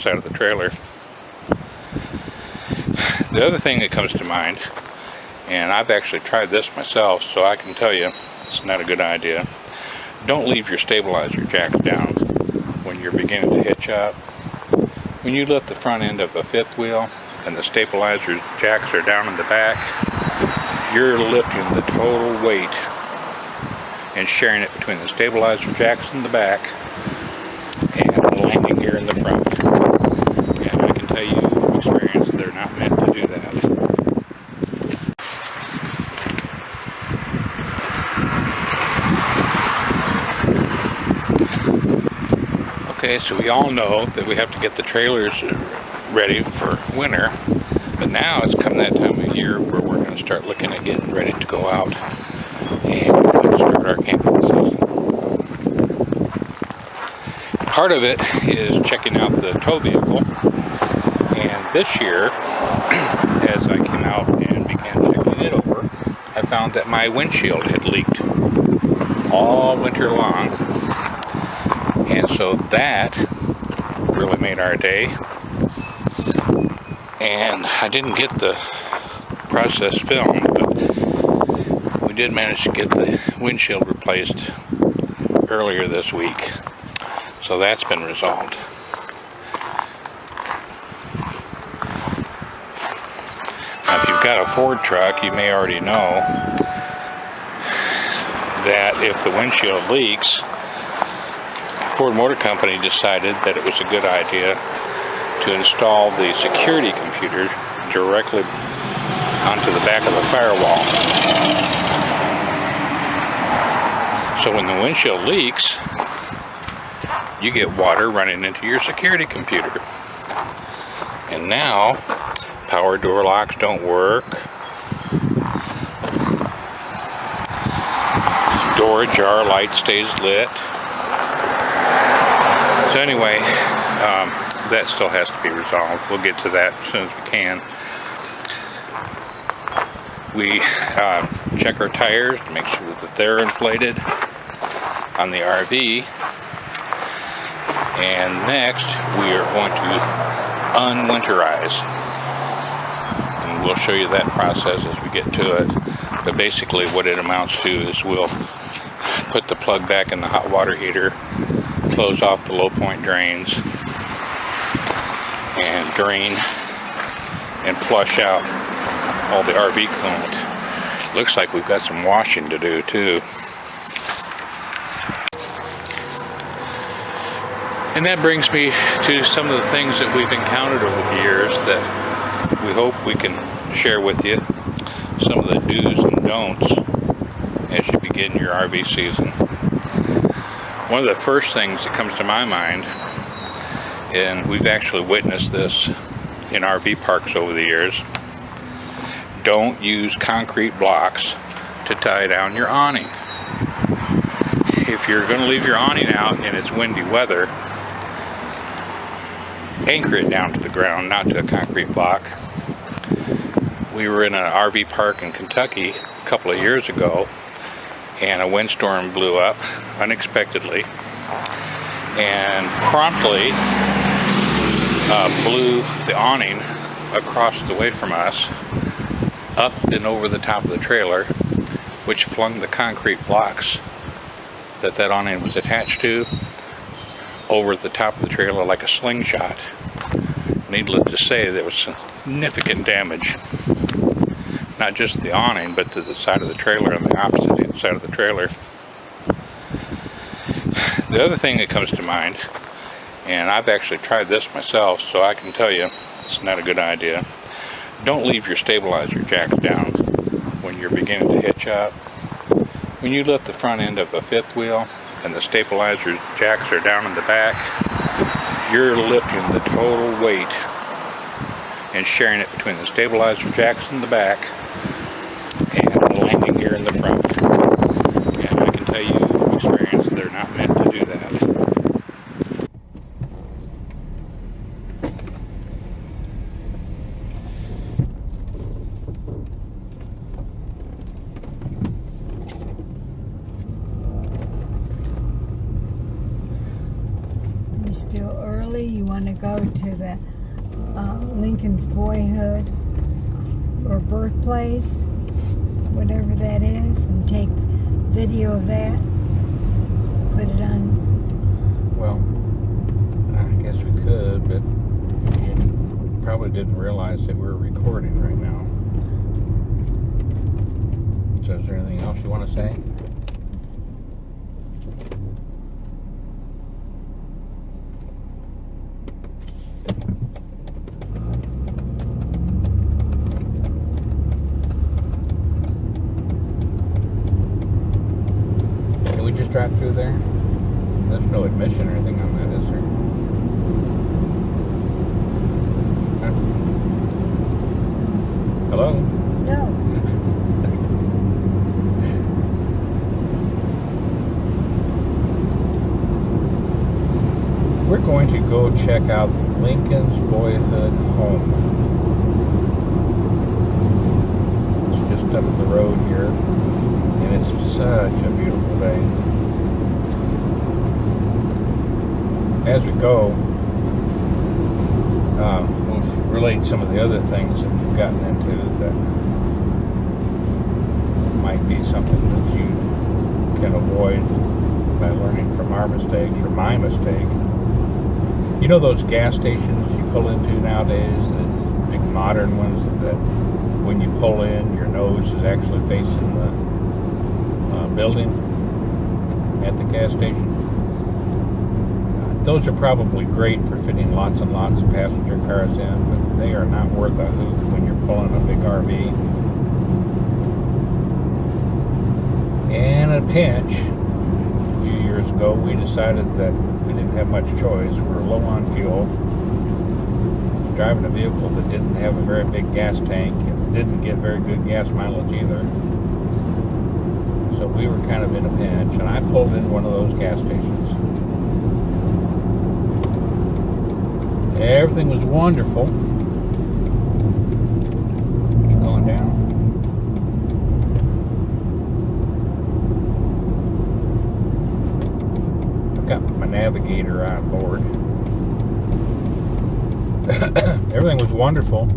inside of the trailer. The other thing that comes to mind, and I've actually tried this myself, so I can tell you it's not a good idea. Don't leave your stabilizer jacks down when you're beginning to hitch up. When you lift the front end of a fifth wheel and the stabilizer jacks are down in the back, you're lifting the total weight and sharing it between the stabilizer jacks in the back and the landing gear in the front. And I can tell you from experience, they're not meant to do that. Okay, so we all know that we have to get the trailers ready for winter, but now it's come that time of year where we're going to start looking at getting ready to go out and start our camping season. Part of it is checking out the tow vehicle, and this year, as I came out and began checking it over, I found that my windshield had leaked all winter long. And so that really made our day, and I didn't get the process filmed, but we did manage to get the windshield replaced earlier this week, so that's been resolved. Now, if you've got a Ford truck, you may already know that if the windshield leaks, Ford Motor Company decided that it was a good idea to install the security computer directly onto the back of the firewall. So when the windshield leaks, you get water running into your security computer. And now, power door locks don't work. Door ajar light stays lit. So anyway, that still has to be resolved. We'll get to that as soon as we can. We check our tires to make sure that they're inflated on the RV. And next, we are going to unwinterize. And we'll show you that process as we get to it. But basically what it amounts to is we'll put the plug back in the hot water heater, close off the low point drains, and drain and flush out all the RV coolant. Looks like we've got some washing to do too. And that brings me to some of the things that we've encountered over the years that we hope we can share with you. Some of the do's and don'ts as you begin your RV season. One of the first things that comes to my mind, and we've actually witnessed this in RV parks over the years, don't use concrete blocks to tie down your awning. If you're going to leave your awning out and it's windy weather, anchor it down to the ground, not to a concrete block. We were in an RV park in Kentucky a couple of years ago, and a windstorm blew up unexpectedly and promptly blew the awning across the way from us, up and over the top of the trailer, which flung the concrete blocks that awning was attached to over the top of the trailer like a slingshot. Needless to say, there was significant damage, not just the awning, but to the side of the trailer and the opposite side of the trailer. The other thing that comes to mind, and I've actually tried this myself, so I can tell you it's not a good idea. Don't leave your stabilizer jacks down when you're beginning to hitch up. When you lift the front end of a fifth wheel and the stabilizer jacks are down in the back, you're lifting the total weight and sharing it between the stabilizer jacks in the back and the landing gear in the front. And I can tell you from experience, they're not meant to do that. We're still early you want to go to the Lincoln's boyhood or birthplace, whatever that is, and take video of that, put it on. Well, I guess we could, but you probably didn't realize that we're recording right now. So is there anything else you want to say? Can we just drive through there? There's no admission or anything on that, is there? Huh? Hello? No. We're going to go check out Lincoln's boyhood home. It's just up the road here, and it's such a beautiful day. As we go, we'll relate some of the other things that we've gotten into that might be something that you can avoid by learning from our mistakes or my mistake. You know those gas stations you pull into nowadays, the big modern ones that when you pull in, your nose is actually facing the building at the gas station? Those are probably great for fitting lots and lots of passenger cars in, but they are not worth a hoot when you're pulling a big RV. And at a pinch, a few years ago, we decided that we didn't have much choice. We were low on fuel. Driving a vehicle that didn't have a very big gas tank and didn't get very good gas mileage either. So we were kind of in a pinch, and I pulled in one of those gas stations. Everything was wonderful. Keep going down. I've got my navigator on board. Everything was wonderful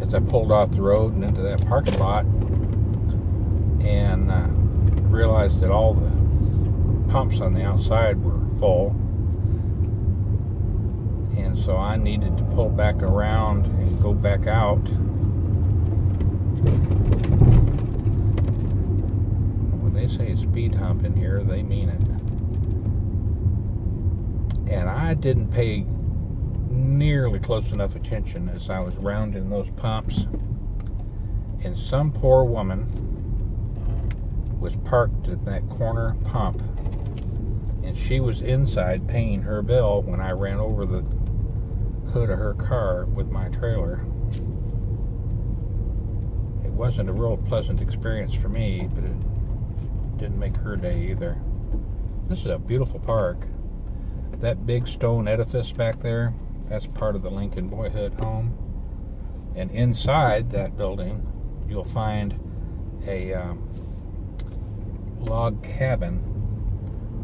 as I pulled off the road and into that parking lot, and realized that all the pumps on the outside were full. And so I needed to pull back around and go back out. When they say speed hump in here, they mean it. And I didn't pay nearly close enough attention as I was rounding those pumps. And some poor woman was parked at that corner pump. And she was inside paying her bill when I ran over the hood of her car with my trailer. It wasn't a real pleasant experience for me, but it didn't make her day either. This is a beautiful park. That big stone edifice back there, that's part of the Lincoln boyhood home. And inside that building, you'll find a log cabin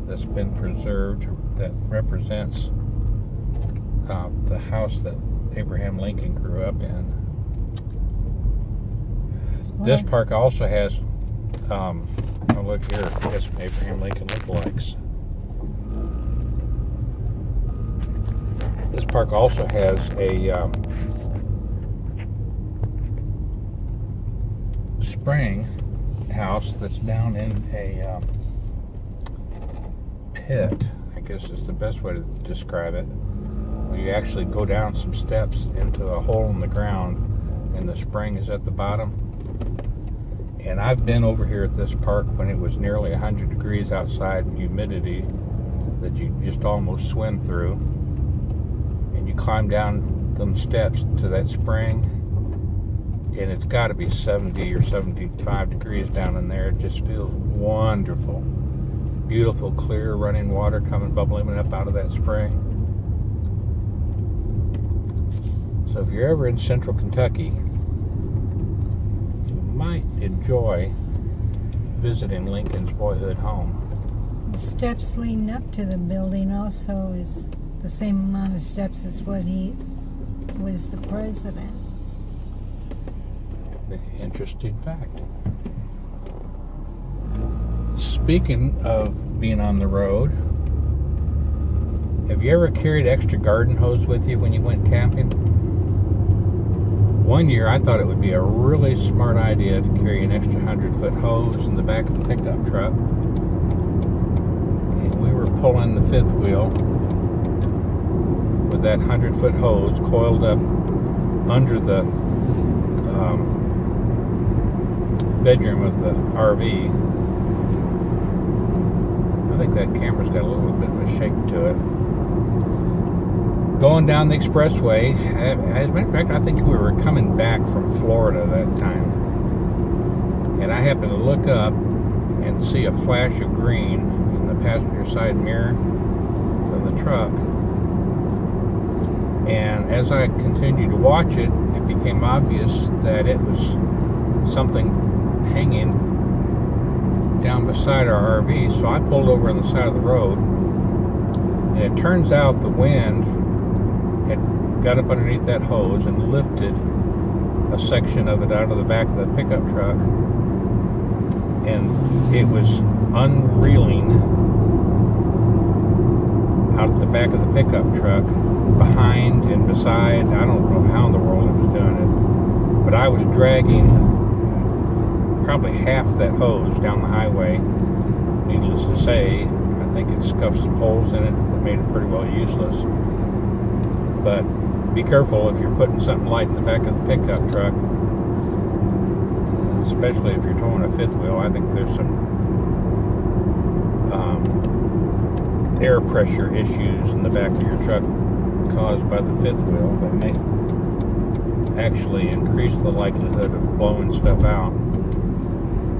that's been preserved that represents the house that Abraham Lincoln grew up in. Wow. This park also has, oh look here, it has some Abraham Lincoln lookalikes. This park also has a spring house that's down in a pit, I guess is the best way to describe it. You actually go down some steps into a hole in the ground, and the spring is at the bottom. And I've been over here at this park when it was nearly 100 degrees outside and humidity that you just almost swim through. And you climb down them steps to that spring, and it's got to be 70 or 75 degrees down in there. It just feels wonderful. Beautiful, clear, running water coming bubbling up out of that spring. So if you're ever in central Kentucky, you might enjoy visiting Lincoln's boyhood home. The steps leading up to the building also is the same amount of steps as what he was the president. Interesting fact. Speaking of being on the road, have you ever carried extra garden hose with you when you went camping? One year I thought it would be a really smart idea to carry an extra 100-foot hose in the back of the pickup truck. And we were pulling the fifth wheel with that 100-foot hose coiled up under the bedroom of the RV. I think that camera's got a little bit of a shake to it. Going down the expressway, as a matter of fact, I think we were coming back from Florida that time. And I happened to look up and see a flash of green in the passenger side mirror of the truck. And as I continued to watch it, it became obvious that it was something hanging down beside our RV. So I pulled over on the side of the road, and it turns out the wind had got up underneath that hose and lifted a section of it out of the back of the pickup truck, and it was unreeling out the back of the pickup truck, behind and beside. I don't know how in the world it was doing it, but I was dragging probably half that hose down the highway. Needless to say, I think it scuffed some holes in it that made it pretty well useless. But be careful if you're putting something light in the back of the pickup truck, especially if you're towing a fifth wheel. I think there's some air pressure issues in the back of your truck caused by the fifth wheel that may actually increase the likelihood of blowing stuff out.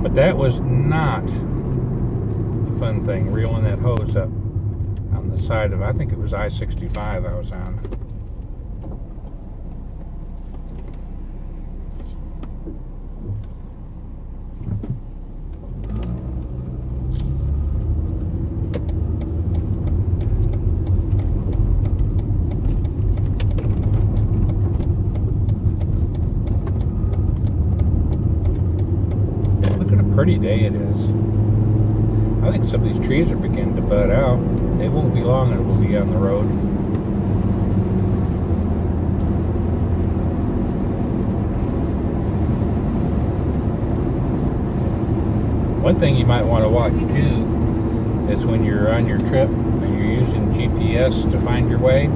But that was not a fun thing, reeling that hose up on the side of, I think it was I-65 I was on. Pretty day it is. I think some of these trees are beginning to bud out. It won't be long and we'll be on the road. One thing you might want to watch too is when you're on your trip and you're using GPS to find your way,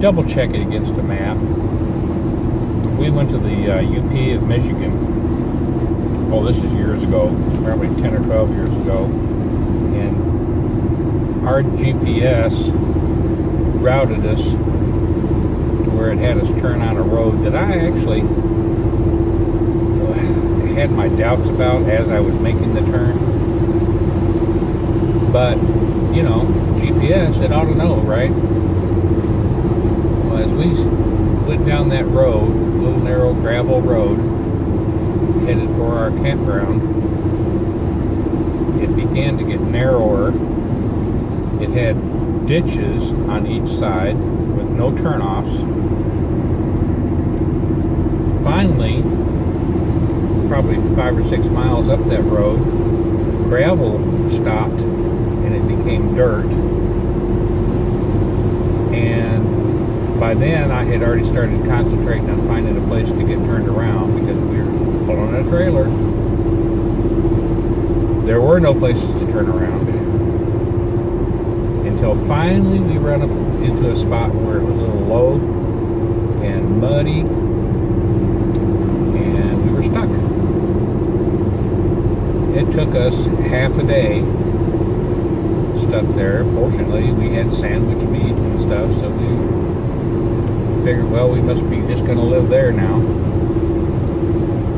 double check it against a map. We went to the UP of Michigan. Oh, this is years ago, probably 10 or 12 years ago, and our GPS routed us to where it had us turn on a road that I actually had my doubts about as I was making the turn. But, you know, GPS, it ought to know, right? Well, as we went down that road, little narrow gravel road, headed for our campground, it began to get narrower. It had ditches on each side with no turnoffs. Finally, probably 5 or 6 miles up that road, gravel stopped and it became dirt. And by then I had already started concentrating on finding a place to get turned around because we were pulling a trailer. There were no places to turn around until finally we ran up into a spot where it was a little low and muddy and we were stuck. It took us half a day stuck there. Fortunately, we had sandwich meat and stuff, so we figured, well, we must be just going to live there now.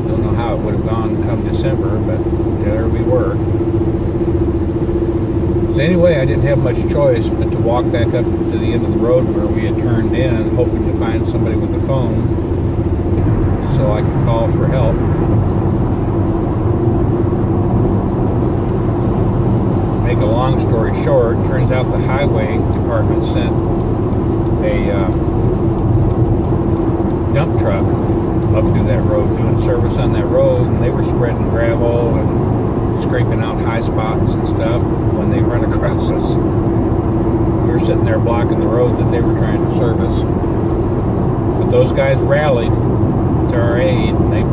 Don't know how it would have gone come December, but there we were. So anyway, I didn't have much choice but to walk back up to the end of the road where we had turned in, hoping to find somebody with a phone so I could call for help. make a long story short, turns out the highway department sent a dump truck up through that road doing service on that road, and they were spreading gravel and scraping out high spots and stuff when they run across us. We were sitting there blocking the road that they were trying to service. But those guys rallied to our aid, and they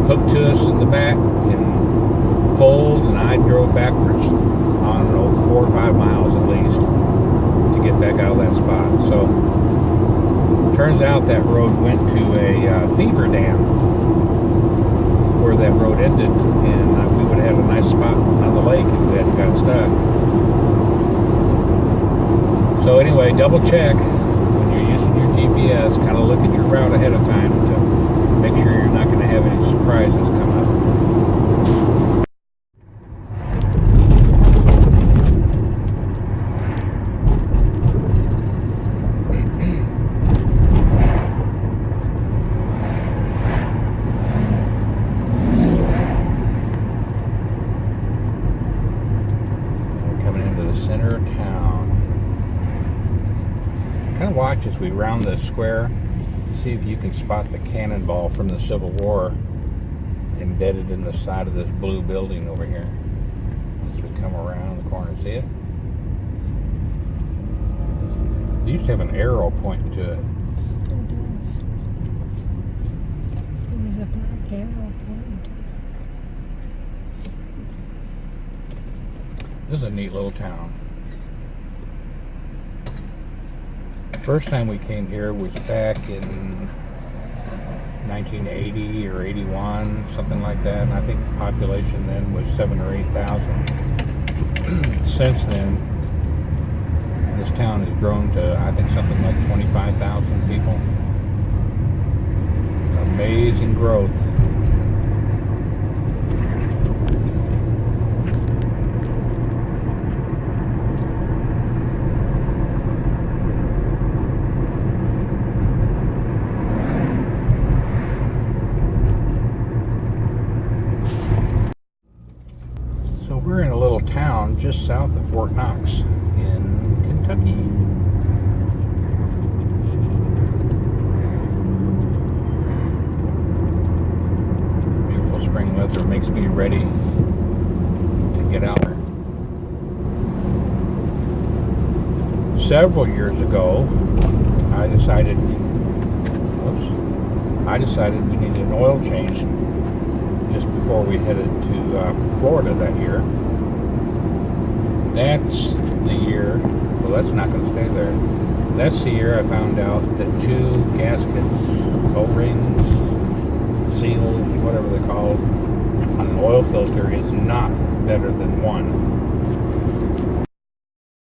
hooked to us in the back and pulled, and I drove backwards, I don't know, 4 or 5 miles at least to get back out of that spot. So turns out that road went to a beaver dam where that road ended, and we would have had a nice spot on the lake if we hadn't got stuck. So anyway, double check when you're using your GPS, kind of look at your route ahead of time to make sure you're not going to have any surprises come up. Center of town. Kind of watch as we round the square, see if you can spot the cannonball from the Civil War embedded in the side of this blue building over here as we come around the corner. See it? It used to have an arrow pointing to it. Still does. It was a black arrow pointing to it. This is a neat little town. First time we came here was back in 1980 or 81, something like that, and I think the population then was 7,000 or 8,000. Since then, this town has grown to, I think, something like 25,000 people. Amazing growth. We're in a little town just south of Fort Knox in Kentucky. Beautiful spring weather makes me ready to get out there. Several years ago, I decided we needed an oil change just before we headed to Florida that year. That's the year, well, that's not going to stay there. That's the year I found out that 2 gaskets, O-rings, seals, whatever they're called, on an oil filter is not better than 1.